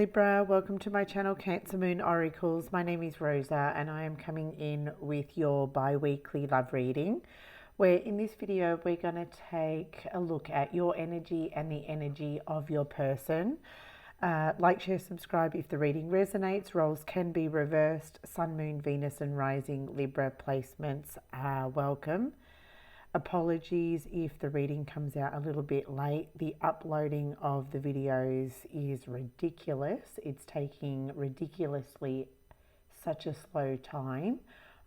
Libra, welcome to my channel Cancer Moon Oracles. My name is Rosa and I am coming in with your bi-weekly love reading, where in this video we're going to take a look at your energy and the energy of your person. Like, share, subscribe if the reading resonates. Roles can be reversed. Sun, Moon, Venus and Rising Libra placements are welcome. Apologies if the reading comes out a little bit late. The uploading of the videos is ridiculous. It's taking ridiculously such a slow time.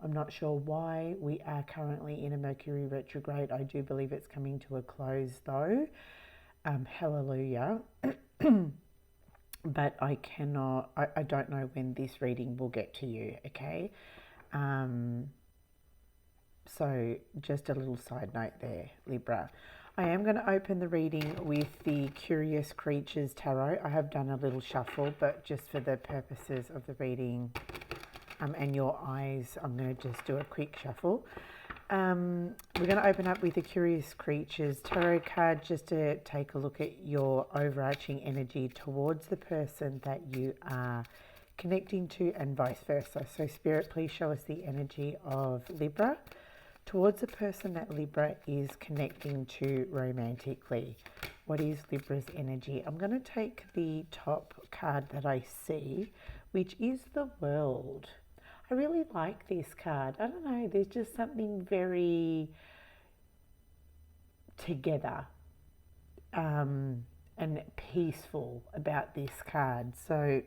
I'm not sure why. We are currently in a Mercury retrograde. I do believe it's coming to a close though. Hallelujah. But I don't know when this reading will get to you, okay? So just a little side note there, Libra. I am going to open the reading with the Curious Creatures Tarot. I have done a little shuffle, but just for the purposes of the reading and your eyes, I'm going to just do a quick shuffle. We're going to open up with the Curious Creatures Tarot card just to take a look at your overarching energy towards the person that you are connecting to and vice versa. So Spirit, please show us the energy of Libra towards the person that Libra is connecting to romantically. What is Libra's energy? I'm going to take the top card that I see, which is the World. I really like this card. I don't know, there's just something very together and peaceful about this card. So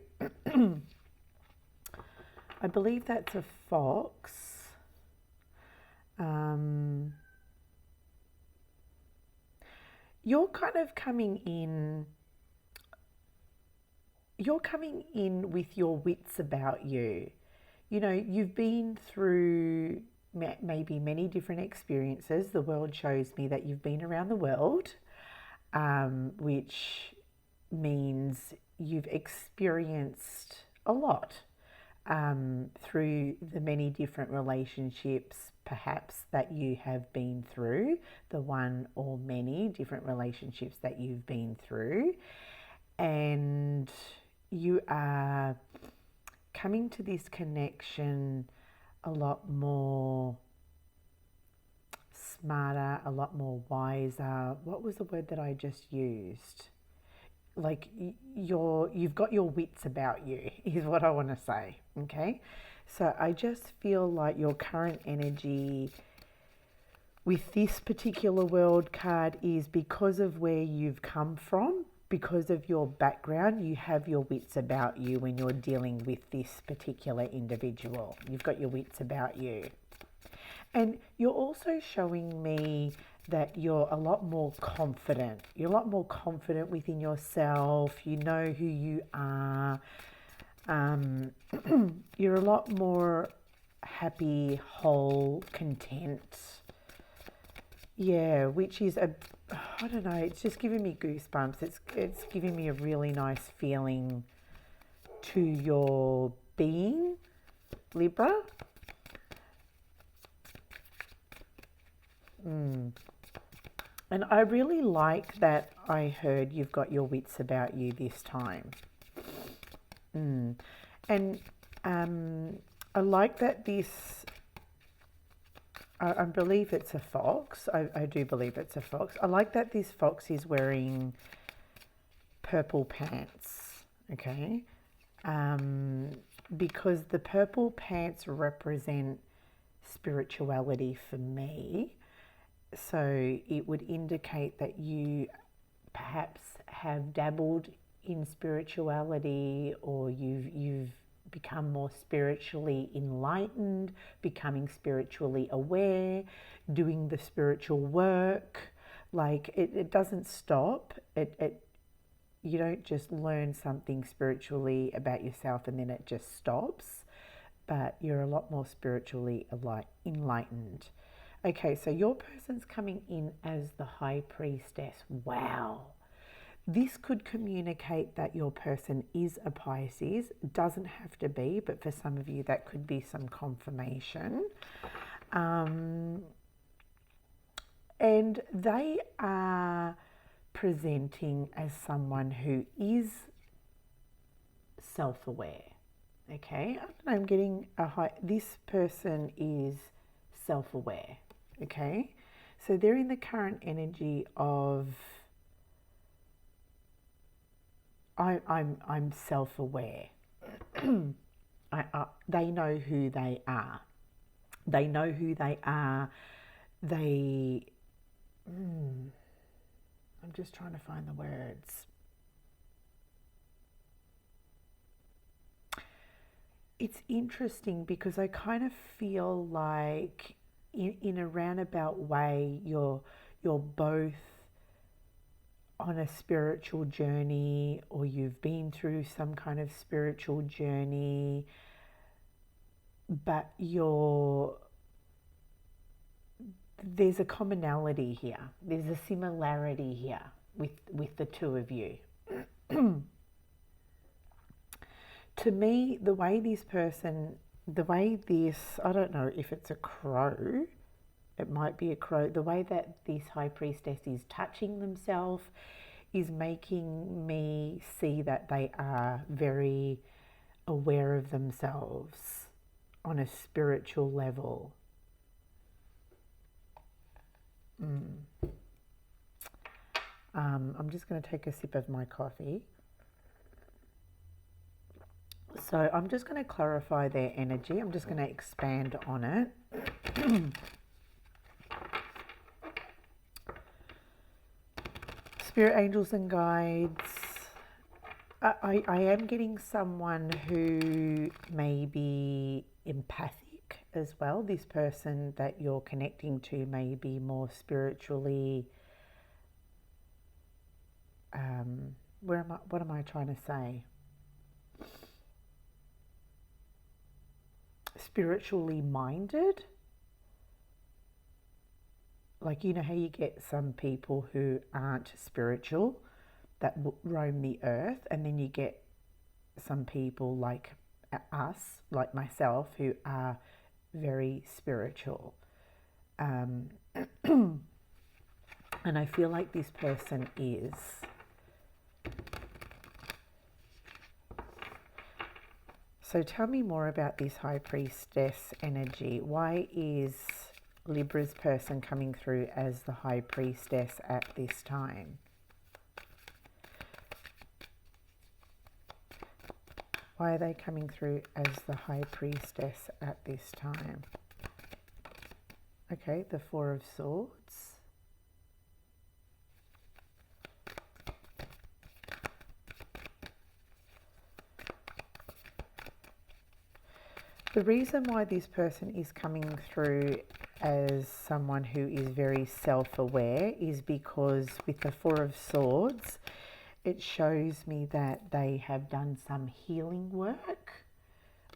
I believe that's a fox. You're kind of coming in with your wits about you. You know, you've been through maybe many different experiences. The world shows me that you've been around the world, which means you've experienced a lot through the many different relationships perhaps that you have been through, the one or many different relationships that you've been through, and you are coming to this connection a lot more smarter, a lot more wiser. What was the word that I just used? Like you've got your wits about you is what I want to say, okay? So I just feel like your current energy with this particular World card is because of where you've come from, because of your background, you have your wits about you when you're dealing with this particular individual. You've got your wits about you. And you're also showing me that you're a lot more confident. You're a lot more confident within yourself. You know who you are. You're a lot more happy, whole, content. Yeah, which is I don't know, it's just giving me goosebumps. It's giving me a really nice feeling to your being, Libra. And I really like that I heard you've got your wits about you this time. And I like that this, I believe it's a fox. I do believe it's a fox. I like that this fox is wearing purple pants, okay? Because the purple pants represent spirituality for me. So it would indicate that you perhaps have dabbled in spirituality, or you've become more spiritually enlightened, becoming spiritually aware, doing the spiritual work. Like it doesn't stop. You don't just learn something spiritually about yourself and then it just stops, but you're a lot more spiritually enlightened. Okay, so your person's coming in as the High Priestess. Wow. This could communicate that your person is a Pisces. Doesn't have to be, but for some of you that could be some confirmation. And they are presenting as someone who is self-aware. Okay, I'm getting a high, this person is self-aware. Okay, so they're in the current energy of I'm self-aware. They know who they are. They know who they are. They, I'm just trying to find the words. It's interesting because I kind of feel like in a roundabout way, you're both on a spiritual journey, or you've been through some kind of spiritual journey, but there's a commonality here. There's a similarity here with the two of you. To me, the way this, I don't know if it's a crow, it might be a crow, the way that this high priestess is touching themselves is making me see that they are very aware of themselves on a spiritual level. I'm just going to take a sip of my coffee. So I'm just going to clarify their energy. I'm just going to expand on it. Spirit angels and guides. I am getting someone who may be empathic as well. This person that you're connecting to may be more spiritually... what am I trying to say? Spiritually minded. Like, you know how you get some people who aren't spiritual that roam the earth, and then you get some people like us, like myself, who are very spiritual. And I feel like this person is. So tell me more about this high priestess energy. Why is Libra's person coming through as the high priestess at this time? Why are they coming through as the high priestess at this time? Okay, the Four of Swords. The reason why this person is coming through as someone who is very self-aware is because with the Four of Swords, it shows me that they have done some healing work.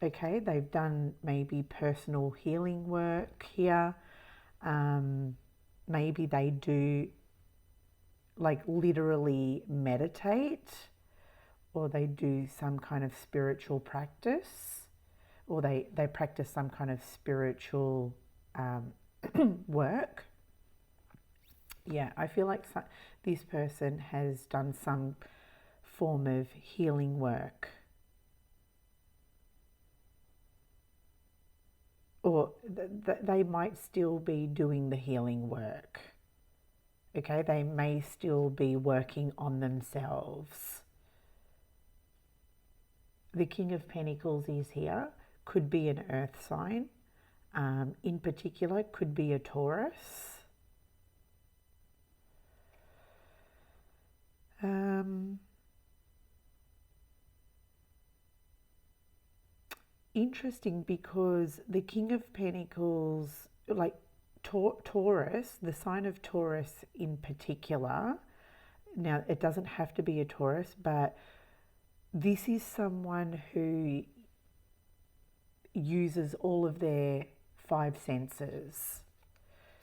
Okay, they've done maybe personal healing work here. Maybe they do like literally meditate, or they do some kind of spiritual practice, or they practice some kind of spiritual work. Yeah, I feel like this person has done some form of healing work. Or they might still be doing the healing work. Okay, they may still be working on themselves. The King of Pentacles is here. Could be an earth sign. In particular, could be a Taurus. Interesting, because the King of Pentacles, like Taurus, the sign of Taurus in particular, now it doesn't have to be a Taurus, but this is someone who uses all of their five senses.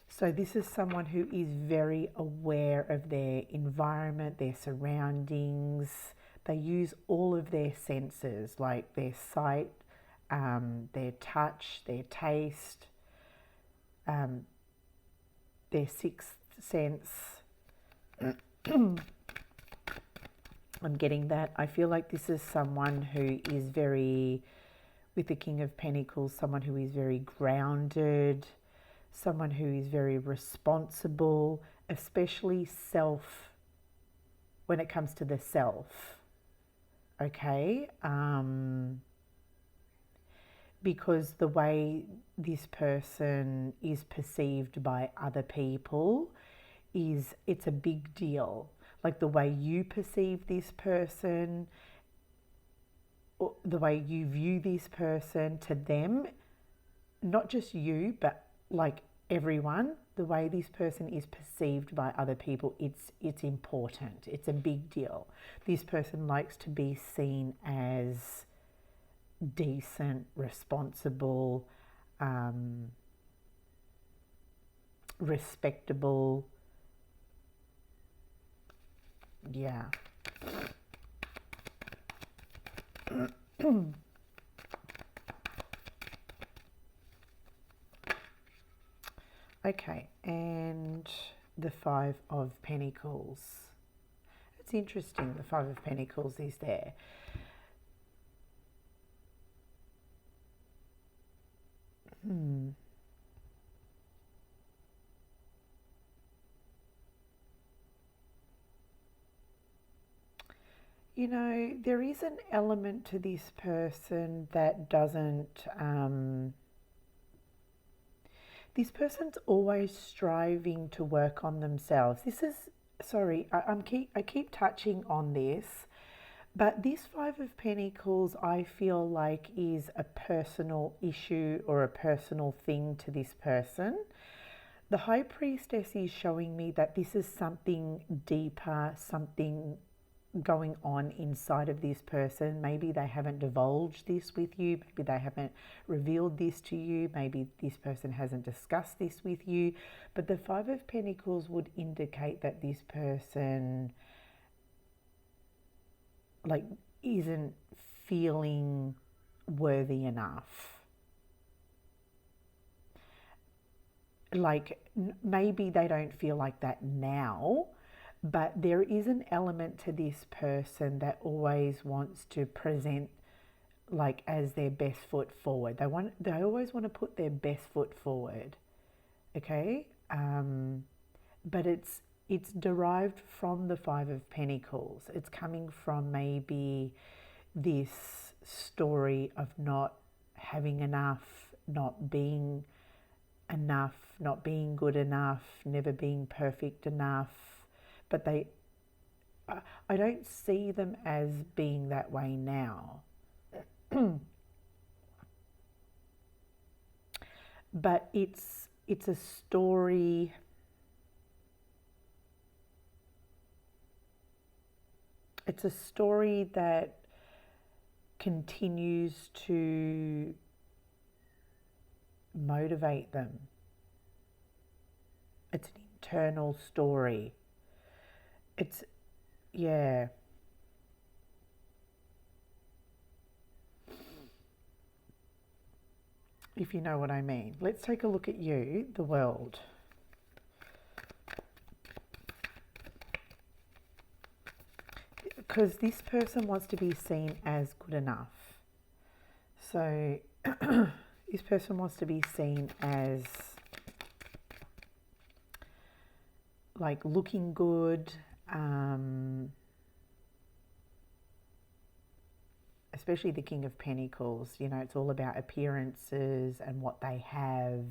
So this is someone who is very aware of their environment, their surroundings. They use all of their senses, like their sight, their touch, their taste, their sixth sense. I'm getting that. I feel like this is someone who is very, with the King of Pentacles, someone who is very grounded, someone who is very responsible, especially when it comes to the self. Okay? Because the way this person is perceived by other people it's a big deal. Like the way you perceive this person, or the way you view this person, to them, not just you, but like everyone, the way this person is perceived by other people, it's important. It's a big deal. This person likes to be seen as decent, responsible, respectable. Yeah. Okay, and the Five of Pentacles. It's interesting, the Five of Pentacles is there. You know, there is an element to this person that doesn't... this person's always striving to work on themselves. This is... Sorry, I keep touching on this, but this Five of Pentacles, I feel like, is a personal issue or a personal thing to this person. The High Priestess is showing me that this is something deeper, something going on inside of this person. Maybe they haven't divulged this with you. Maybe they haven't revealed this to you. Maybe this person hasn't discussed this with you. But the Five of Pentacles would indicate that this person like isn't feeling worthy enough. Like maybe they don't feel like that now, but there is an element to this person that always wants to present like as their best foot forward. They always want to put their best foot forward. Okay? But it's derived from the Five of Pentacles. It's coming from maybe this story of not having enough, not being enough, not being good enough, never being perfect enough. But I don't see them as being that way now. But it's a story. It's a story that continues to motivate them. It's an internal story. It's, yeah. If you know what I mean. Let's take a look at you, the world. Because this person wants to be seen as good enough. So this person wants to be seen as like looking good, especially the King of Pentacles. You know, it's all about appearances and what they have.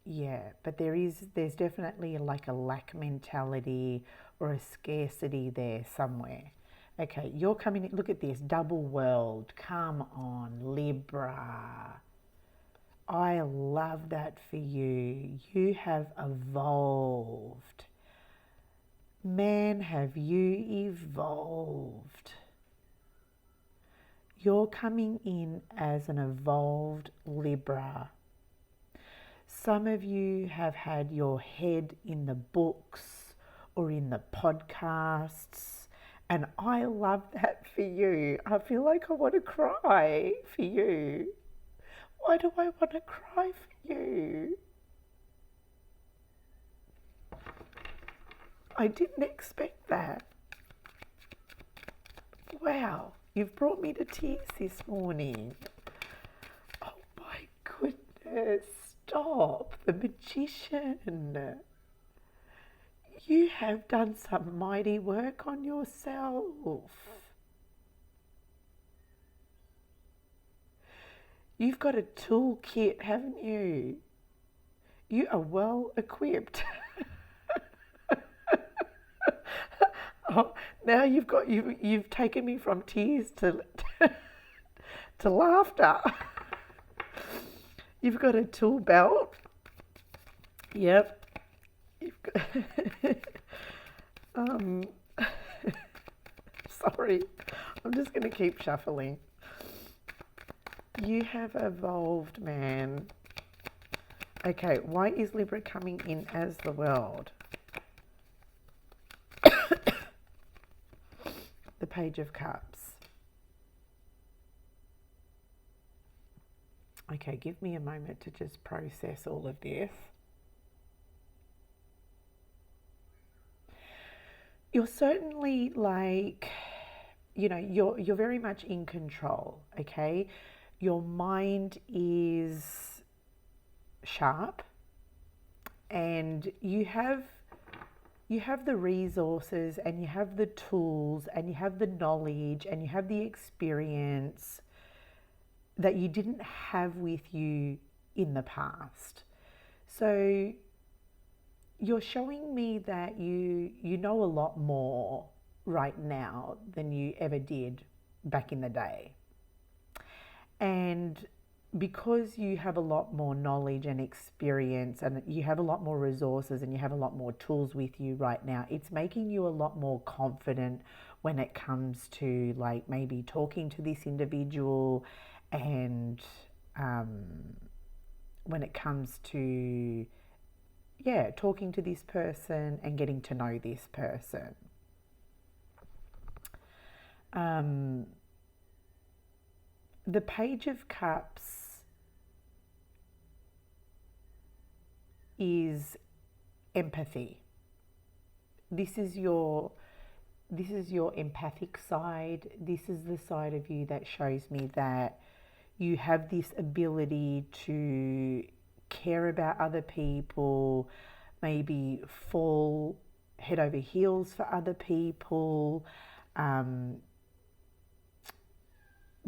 Yeah, but there's definitely like a lack mentality or a scarcity there somewhere. Okay, you're coming in, look at this, double world. Come on, Libra. I love that for you. You have evolved. Man, have you evolved. You're coming in as an evolved Libra. Some of you have had your head in the books or in the podcasts, and I love that for you. I feel like I want to cry for you. Why do I want to cry for you? I didn't expect that. Wow, you've brought me to tears this morning. Oh my goodness, stop. The Magician. You have done some mighty work on yourself. You've got a toolkit, haven't you? You are well equipped. Oh, now you've taken me from tears to to laughter. You've got a tool belt. Yep. You've got sorry, I'm just going to keep shuffling. You have evolved, man. Okay, why is Libra coming in as the World? The Page of Cups. Okay, give me a moment to just process all of this. You're certainly like, you know, you're very much in control, okay? Your mind is sharp and you have the resources and you have the tools and you have the knowledge and you have the experience that you didn't have with you in the past. So you're showing me that you know a lot more right now than you ever did back in the day. And because you have a lot more knowledge and experience and you have a lot more resources and you have a lot more tools with you right now, it's making you a lot more confident when it comes to like maybe talking to this individual and when it comes to talking to this person and getting to know this person. The Page of Cups is empathy. This is your empathic side. This is the side of you that shows me that you have this ability to care about other people, maybe fall head over heels for other people.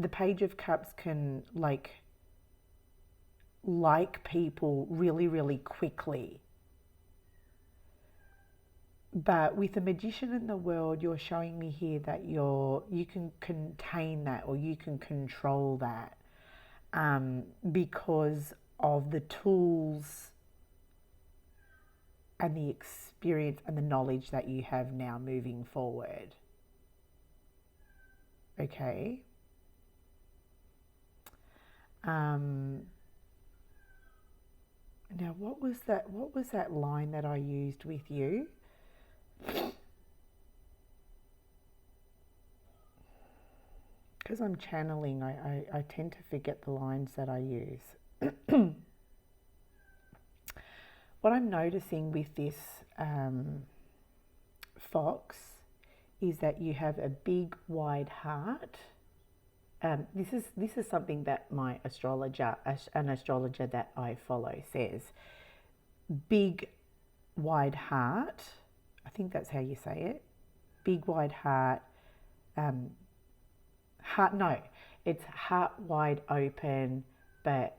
The Page of Cups can like people really, really quickly. But with the Magician in the World, you're showing me here that you can contain that or you can control that because of the tools and the experience and the knowledge that you have now moving forward. Okay. Now, what was that line that I used with you? Because I'm channeling, I tend to forget the lines that I use. What I'm noticing with this fox is that you have a big, wide heart. This is something that an astrologer that I follow says. Big, wide heart. I think that's how you say it. Big, wide heart. It's heart wide open, but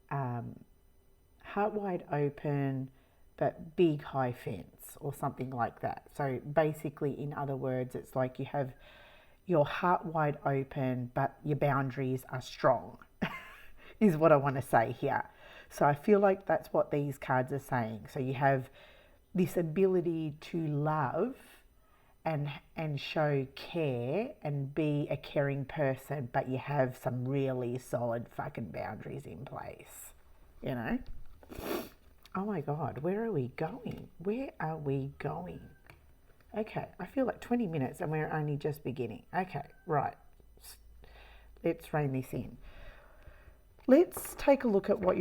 heart wide open, but big high fence or something like that. So basically, in other words, it's like you have your heart wide open, but your boundaries are strong, is what I want to say here. So I feel like that's what these cards are saying. So you have this ability to love and show care and be a caring person, but you have some really solid fucking boundaries in place, you know? Oh my God, where are we going? Where are we going? Okay, I feel like 20 minutes and we're only just beginning. Okay, right. Let's rein this in. Let's take a look at what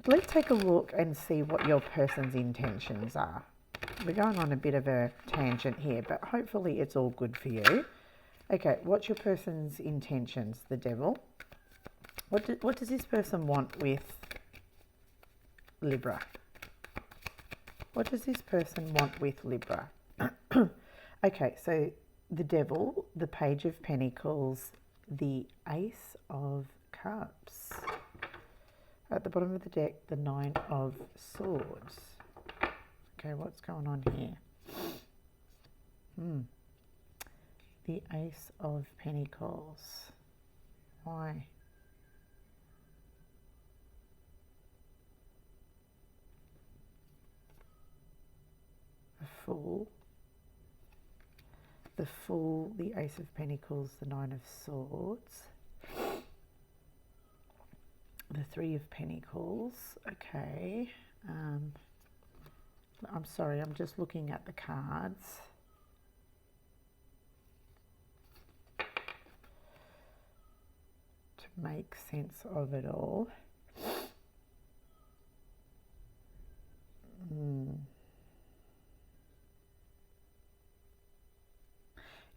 let's take a look and see what your person's intentions are. We're going on a bit of a tangent here, but hopefully it's all good for you. Okay, what's your person's intentions, the devil? What does this person want with Libra? What does this person want with Libra? Okay, so the devil, the Page of Pentacles, the Ace of Cups. At the bottom of the deck, the Nine of Swords. Okay, what's going on here? The Ace of Pentacles. Why? The Fool. The Fool, the Ace of Pentacles, the Nine of Swords. The Three of Pentacles. Okay. I'm sorry, I'm just looking at the cards. To make sense of it all.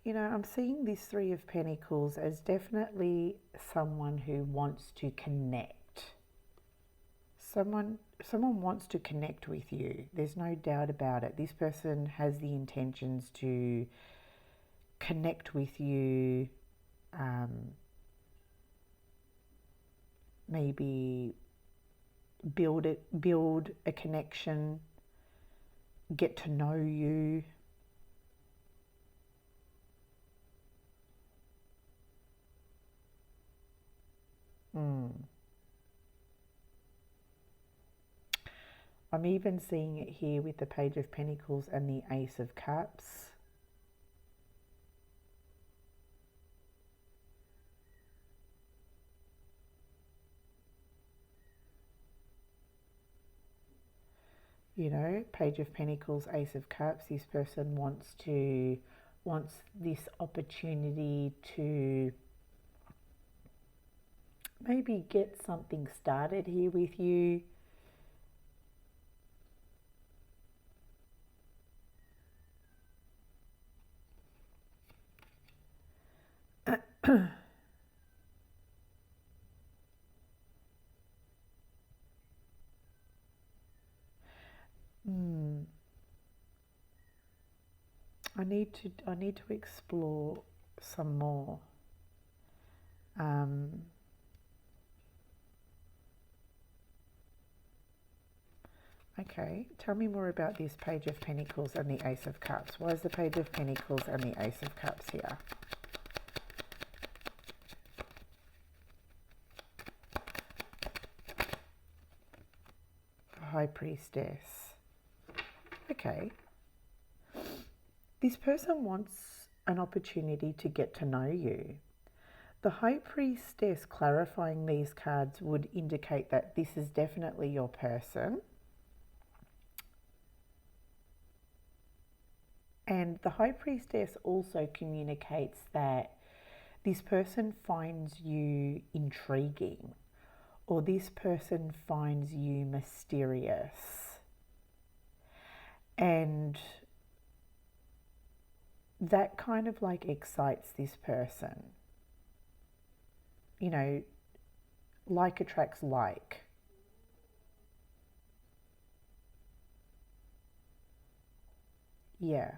You know, I'm seeing this Three of Pentacles as definitely someone who wants to connect. Someone wants to connect with you. There's no doubt about it. This person has the intentions to connect with you, maybe build a connection, get to know you. I'm even seeing it here with the Page of Pentacles and the Ace of Cups. You know, Page of Pentacles, Ace of Cups. This person wants this opportunity to maybe get something started here with you. I need to explore some more. Okay, tell me more about this Page of Pentacles and the Ace of Cups. Why is the Page of Pentacles and the Ace of Cups here? High Priestess. Okay. This person wants an opportunity to get to know you. The High Priestess clarifying these cards would indicate that this is definitely your person. And the High Priestess also communicates that this person finds you intriguing, or this person finds you mysterious. And that kind of like excites this person. You know, like attracts like. Yeah.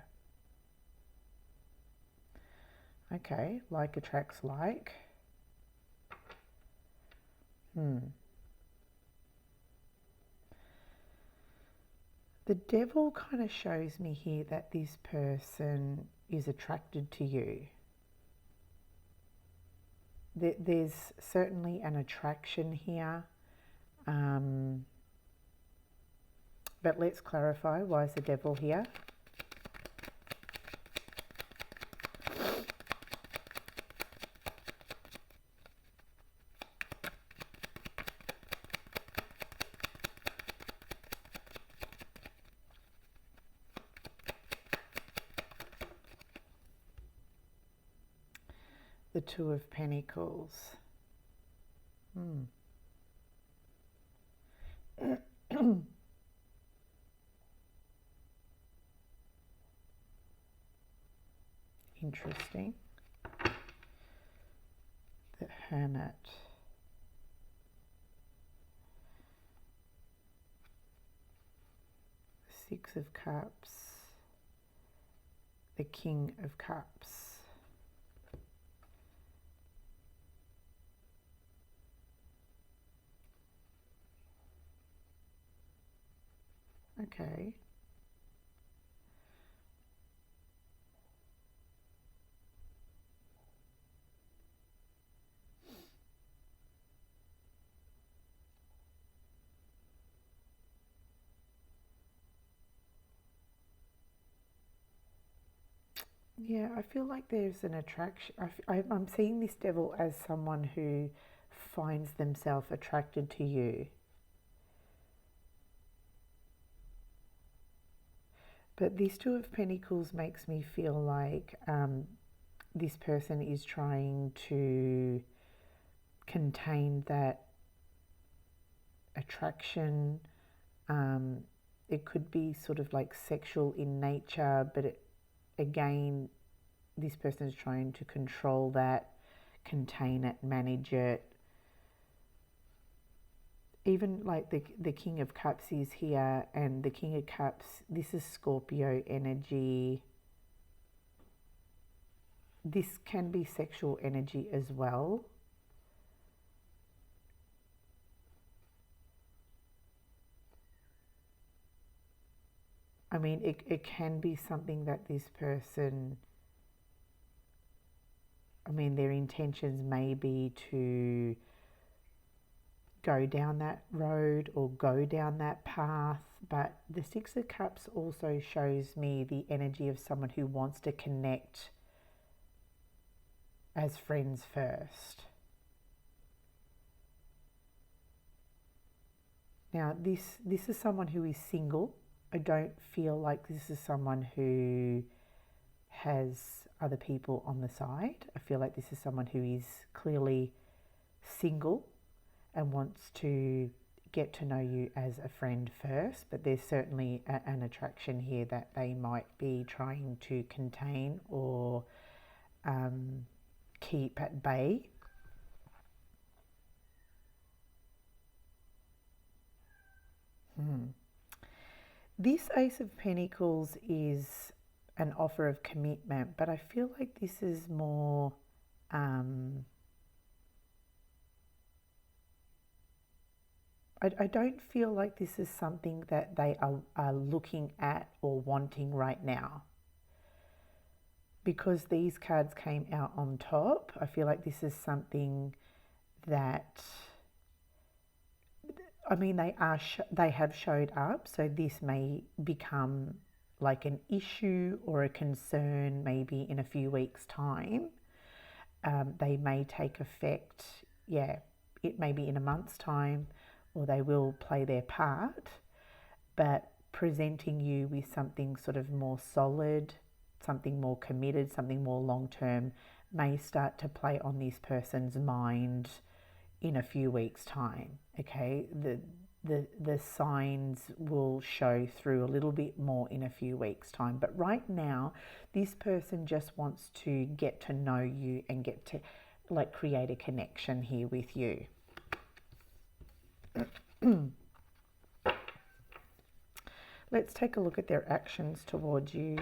Okay, like attracts like. The devil kind of shows me here that this person is attracted to you. There's certainly an attraction here. But let's clarify, why is the devil here? The Two of Pentacles. Interesting. The Hermit. Six of Cups. The King of Cups. Okay. Yeah, I feel like there's an attraction. I'm seeing this devil as someone who finds themselves attracted to you. But this Two of Pentacles makes me feel like this person is trying to contain that attraction. It could be sort of like sexual in nature, but again, this person is trying to control that, contain it, manage it. Even like the King of Cups is here, and the King of Cups, this is Scorpio energy. This can be sexual energy as well. I mean, it can be something that this person, I mean, their intentions may be to go down that road or go down that path, but the Six of Cups also shows me the energy of someone who wants to connect as friends first. Now, this is someone who is single. I don't feel like this is someone who has other people on the side. I feel like this is someone who is clearly single and wants to get to know you as a friend first, but there's certainly an attraction here that they might be trying to contain or keep at bay. This Ace of Pentacles is an offer of commitment, but I feel like this is more I don't feel like this is something that they are looking at or wanting right now. Because these cards came out on top, I feel like this is something that, I mean, they have showed up, so this may become like an issue or a concern maybe in a few weeks' time. They may take effect, it may be in a month's time, or they will play their part, but presenting you with something sort of more solid, something more committed, something more long-term may start to play on this person's mind in a few weeks' time. Okay, the signs will show through a little bit more in a few weeks' time, but right now this person just wants to get to know you and get to like create a connection here with you. Let's take a look at their actions towards you,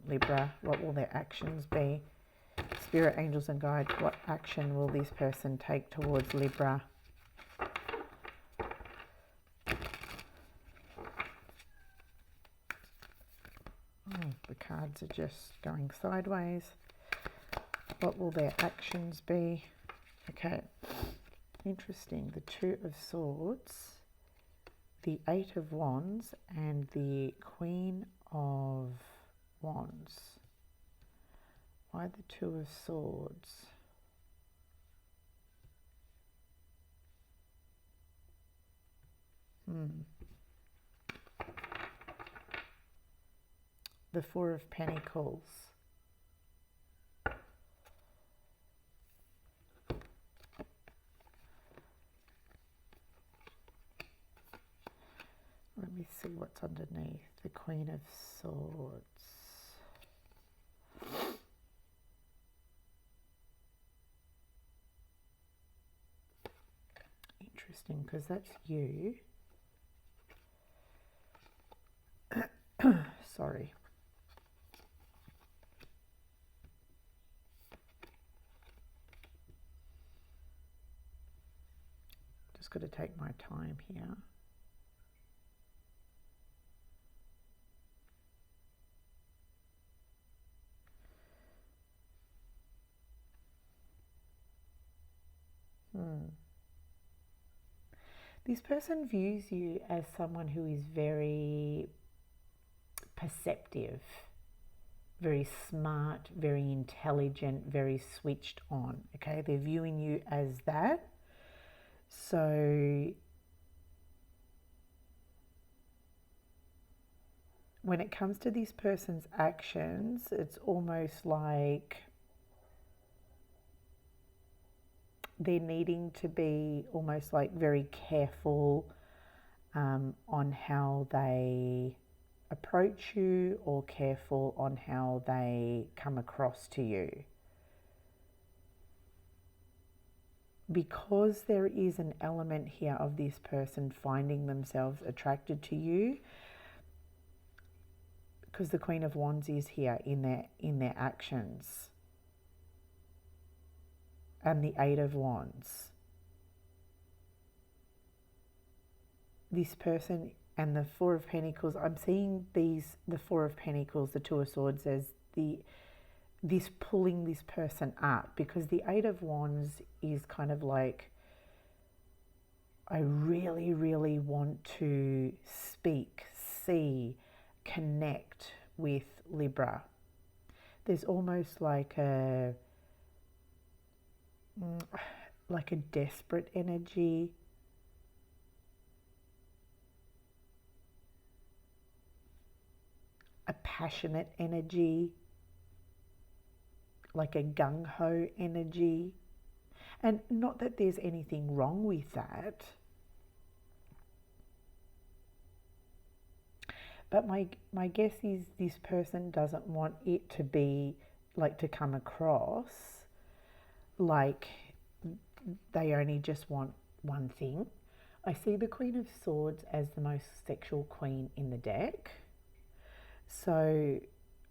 Libra. What will their actions be? Spirit, angels and guides, what action will this person take towards Libra? The cards are just going sideways. What will their actions be? Okay, interesting. The Two of Swords, the Eight of Wands, and the Queen of Wands. Why the Two of Swords? The Four of Pentacles. Let me see what's underneath. The Queen of Swords. interesting because that's you. Sorry. Just got to take my time here. This person views you as someone who is very perceptive, very smart, very intelligent, very switched on. Okay, they're viewing you as that. So when it comes to this person's actions, it's almost like they're needing to be almost like very careful on how they approach you, or careful on how they come across to you. Because there is an element here of this person finding themselves attracted to you, because the Queen of Wands is here in their actions, and the Eight of Wands. This person and the Four of Pentacles, I'm seeing the Four of Pentacles, the Two of Swords, as this pulling this person up, because the Eight of Wands is kind of like, I really, really want to speak, see, connect with Libra. There's almost like a desperate energy. A passionate energy, like a gung-ho energy. And not that there's anything wrong with that, but my guess is this person doesn't want it to be like, to come across like they only just want one thing. I see the Queen of Swords as the most sexual queen in the deck. So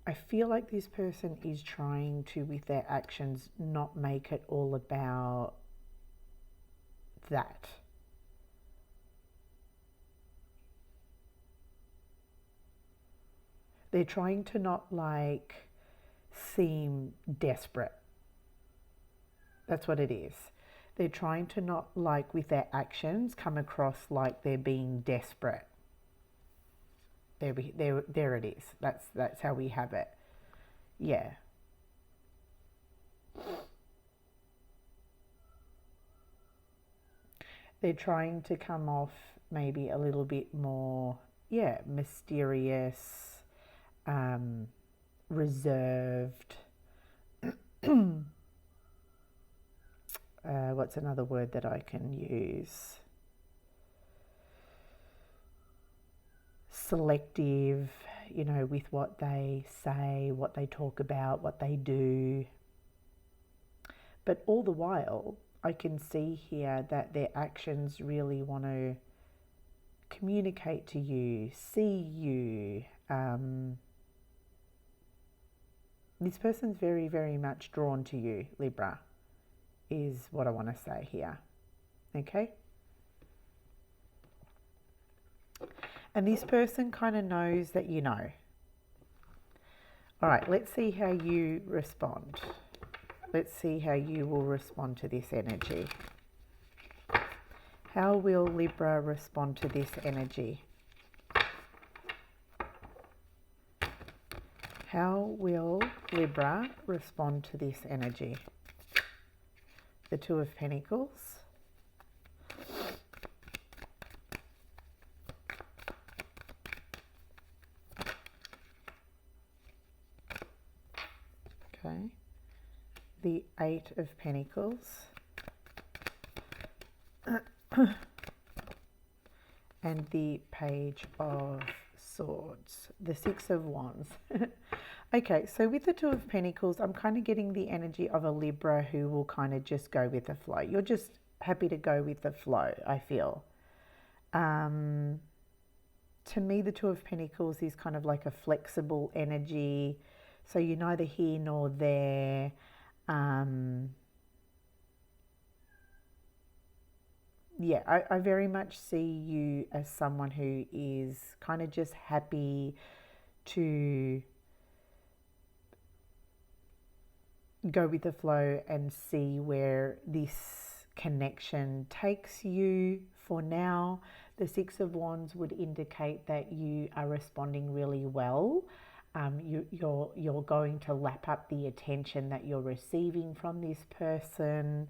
I feel like this person is trying to, with their actions, not make it all about that. They're trying to not like seem desperate. That's what it is. They're trying to not, like, with their actions, come across like they're being desperate. There it is. That's how we have it. Yeah. They're trying to come off maybe a little bit more, mysterious, reserved. What's another word that I can use? Selective, with what they say, what they talk about, what they do. But all the while, I can see here that their actions really want to communicate to you, see you. This person's very, very much drawn to you, Libra, is what I want to say here. Okay? And this person kind of knows that you know. All right, let's see how you respond. Let's see how you will respond to this energy. How will Libra respond to this energy? How will Libra respond to this energy? The Two of Pentacles. Okay. The Eight of Pentacles. And the Page of Swords. The Six of Wands. Okay, so with the Two of Pentacles, I'm kind of getting the energy of a Libra who will kind of just go with the flow. You're just happy to go with the flow, I feel. To me, the Two of Pentacles is kind of like a flexible energy. So you're neither here nor there. Yeah, I very much see you as someone who is kind of just happy to go with the flow and see where this connection takes you. For now, the Six of Wands would indicate that you are responding really well. You're going to lap up the attention that you're receiving from this person.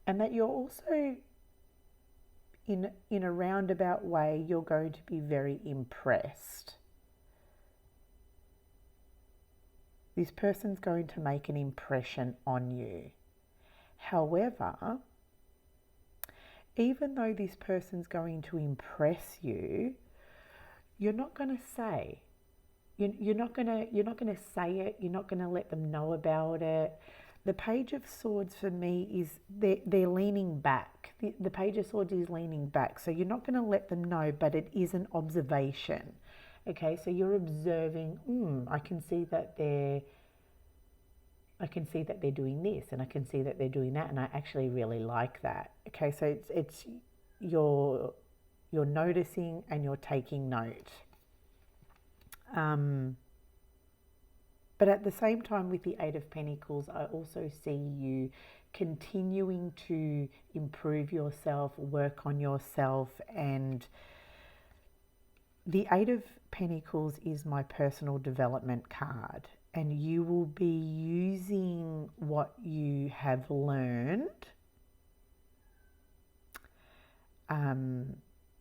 And that you're also, in a roundabout way, you're going to be very impressed. This person's going to make an impression on you. However, even though this person's going to impress you, you're not going to say. You're not going to say it. You're not going to let them know about it. The Page of Swords for me is they're leaning back. The Page of Swords is leaning back. So you're not going to let them know, but it is an observation. Okay, so you're observing, I can see that they're doing this, and I can see that they're doing that, and I actually really like that. Okay, so it's you're noticing and you're taking note. But at the same time, with the Eight of Pentacles, I also see you continuing to improve yourself, work on yourself. And the Eight of Pentacles is my personal development card. And you will be using what you have learned.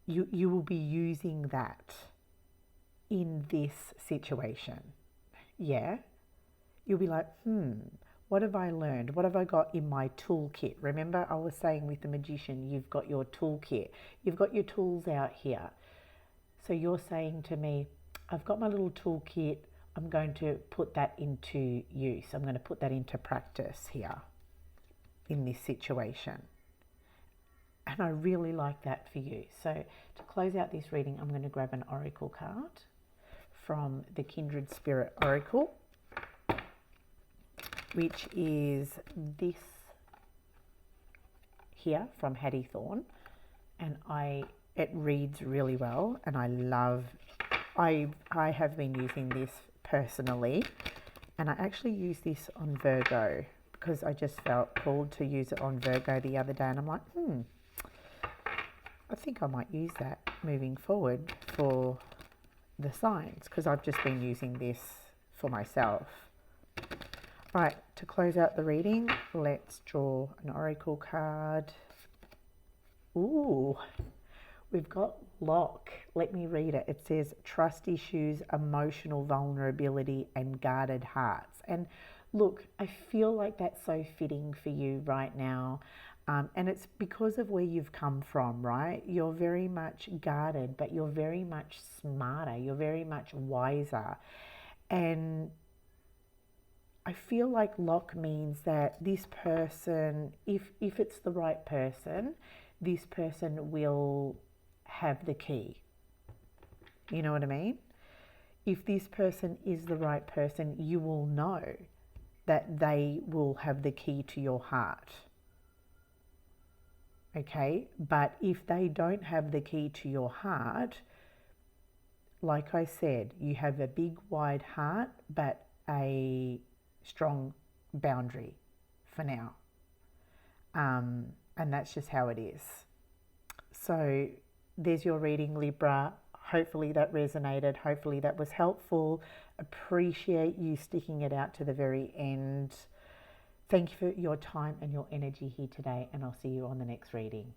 You will be using that in this situation. Yeah, you'll be like, what have I learned? What have I got in my toolkit? Remember, I was saying with the Magician, you've got your toolkit. You've got your tools out here. So you're saying to me, I've got my little toolkit. I'm going to put that into use. I'm going to put that into practice here in this situation. And I really like that for you. So to close out this reading, I'm going to grab an oracle card from the Kindred Spirit Oracle, which is this here from Hattie Thorne, and it reads really well, and I have been using this personally, and I actually used this on Virgo because I just felt called to use it on Virgo the other day, and I'm like, I think I might use that moving forward for the signs, because I've just been using this for myself. Right, to close out the reading, let's draw an oracle card. Ooh, we've got Lock. Let me read it. It says trust issues, emotional vulnerability, and guarded hearts. And look, I feel like that's so fitting for you right now. And it's because of where you've come from, right? You're very much guarded, but you're very much smarter. You're very much wiser. And I feel like Lock means that this person, if it's the right person, this person will have the key. You know what I mean? If this person is the right person, you will know that they will have the key to your heart. Okay, but if they don't have the key to your heart, like I said, you have a big wide heart, but a strong boundary for now. And that's just how it is. So there's your reading, Libra. Hopefully that resonated. Hopefully that was helpful. Appreciate you sticking it out to the very end. Thank you for your time and your energy here today, and I'll see you on the next reading.